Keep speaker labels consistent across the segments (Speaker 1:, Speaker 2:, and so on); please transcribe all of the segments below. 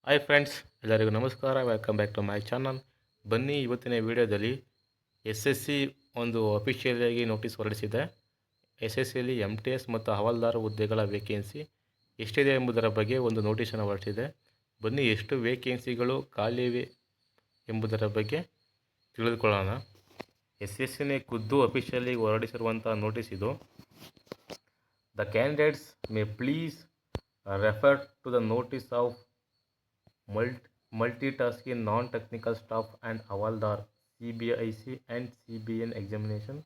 Speaker 1: Hi friends, ಎಲ್ಲರಿಗೂ ನಮಸ್ಕಾರ. Welcome back to my channel. ಬನ್ನಿ, ಇವತ್ತಿನ ವಿಡಿಯೋದಲ್ಲಿ ಎಸ್ ಎಸ್ ಸಿ ಒಂದು ಅಫಿಷಿಯಲಿಯಾಗಿ ನೋಟಿಸ್ ಹೊರಡಿಸಿದೆ. ಎಸ್ ಎಸ್ ಸಿಯಲ್ಲಿ MTS ಮತ್ತು ಹವಾಲ್ದಾರ್ ಹುದ್ದೆಗಳ ವೇಕೆನ್ಸಿ ಎಷ್ಟಿದೆ ಎಂಬುದರ ಬಗ್ಗೆ ಒಂದು ನೋಟಿಸನ್ನು ಹೊರಡಿಸಿದೆ. ಬನ್ನಿ, ಎಷ್ಟು ವೇಕೆನ್ಸಿಗಳು ಖಾಲಿವೆ ಎಂಬುದರ ಬಗ್ಗೆ ತಿಳಿದುಕೊಳ್ಳೋಣ. ಎಸ್ ಎಸ್ ಸಿನೇ ಖುದ್ದು ಅಫಿಷಿಯಲಿ ಹೊರಡಿಸಿರುವಂಥ ನೋಟಿಸ್ ಇದು. The candidates may please refer to the notice of multitasking non-technical staff and Havaldar CBIC and CBN examination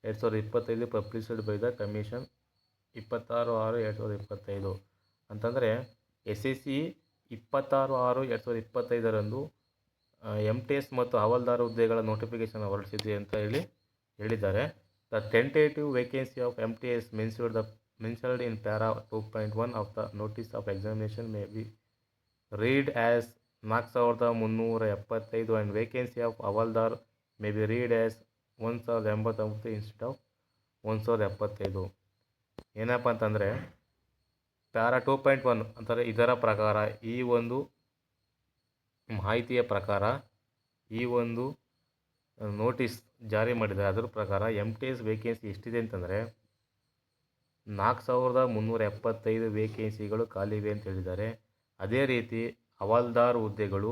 Speaker 1: 2025 published by the commission 26/6/2025 ಅಂತಂದರೆ ಎಸ್ ಎಸ್ ಸಿ 26/6/2025 MTS ಮತ್ತು ಹವಾಲ್ದಾರ್ ಹುದ್ದೆಗಳ ನೋಟಿಫಿಕೇಶನ್ ಹೊರಡಿಸಿದೆ ಅಂತ ಹೇಳಿದ್ದಾರೆ. The tentative vacancy of MTS mentioned in para 2.1 of the notice of examination may be read as 4375 and vacancy of Havaldar may be read as 1089 instead of 1075. ಏನಪ್ಪ ಅಂತಂದರೆ para 2.1 ಅಂತಾರೆ. ಇದರ ಪ್ರಕಾರ ಈ ಒಂದು ಮಾಹಿತಿಯ ಪ್ರಕಾರ ಈ ಒಂದು ನೋಟಿಸ್ ಜಾರಿ ಮಾಡಿದ್ದಾರೆ. ಅದರ ಪ್ರಕಾರ MTS ವೇಕೆನ್ಸಿ ಎಷ್ಟಿದೆ ಅಂತಂದರೆ 4375 ವೇಕೆನ್ಸಿಗಳು ಖಾಲಿವೆ ಅಂತ ಹೇಳಿದ್ದಾರೆ. ಅದೇ ರೀತಿ ಹವಾಲ್ದಾರ್ ಹುದ್ದೆಗಳು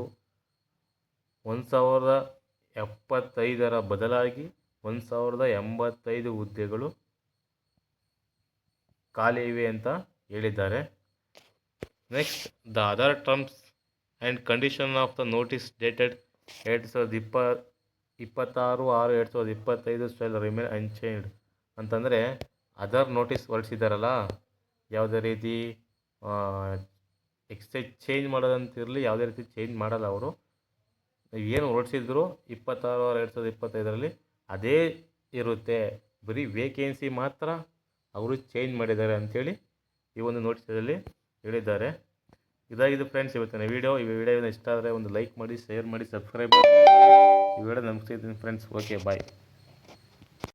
Speaker 1: 1075 ಬದಲಾಗಿ 1085 ಹುದ್ದೆಗಳು ಖಾಲಿ ಇವೆ ಅಂತ ಹೇಳಿದ್ದಾರೆ. Next, the other terms and condition of the notice dated 26/6/2025 style remain unchanged ಅಂತಂದರೆ ಅದರ್ ನೋಟಿಸ್ ಹೊರಡಿಸಿದಾರಲ್ಲ, ಯಾವುದೇ ರೀತಿ ಚೇಂಜ್ ಮಾಡೋದಂತಿರಲಿ, ಯಾವುದೇ ರೀತಿ ಚೇಂಜ್ ಮಾಡಲ್ಲ ಅವರು. ಏನು ಹೊರಡಿಸಿದ್ರು 26/6/2025 ಅದೇ ಇರುತ್ತೆ. ಬರೀ ವೇಕೆನ್ಸಿ ಮಾತ್ರ ಅವರು ಚೇಂಜ್ ಮಾಡಿದ್ದಾರೆ ಅಂಥೇಳಿ ಈ ಒಂದು ನೋಟಿಸಲ್ಲಿ ಹೇಳಿದ್ದಾರೆ. ಇದಾಗಿದೆ ಫ್ರೆಂಡ್ಸ್ ಇವತ್ತಿನ ವಿಡಿಯೋ. ಈ ವಿಡಿಯೋನ ಇಷ್ಟ ಆದರೆ ಒಂದು ಲೈಕ್ ಮಾಡಿ, ಶೇರ್ ಮಾಡಿ, ಸಬ್ಸ್ಕ್ರೈಬ್ ಮಾಡಿ. ಈ ವಿಡಿಯೋ ನಮಸ್ತೆ ಫ್ರೆಂಡ್ಸ್. ಓಕೆ, ಬಾಯ್.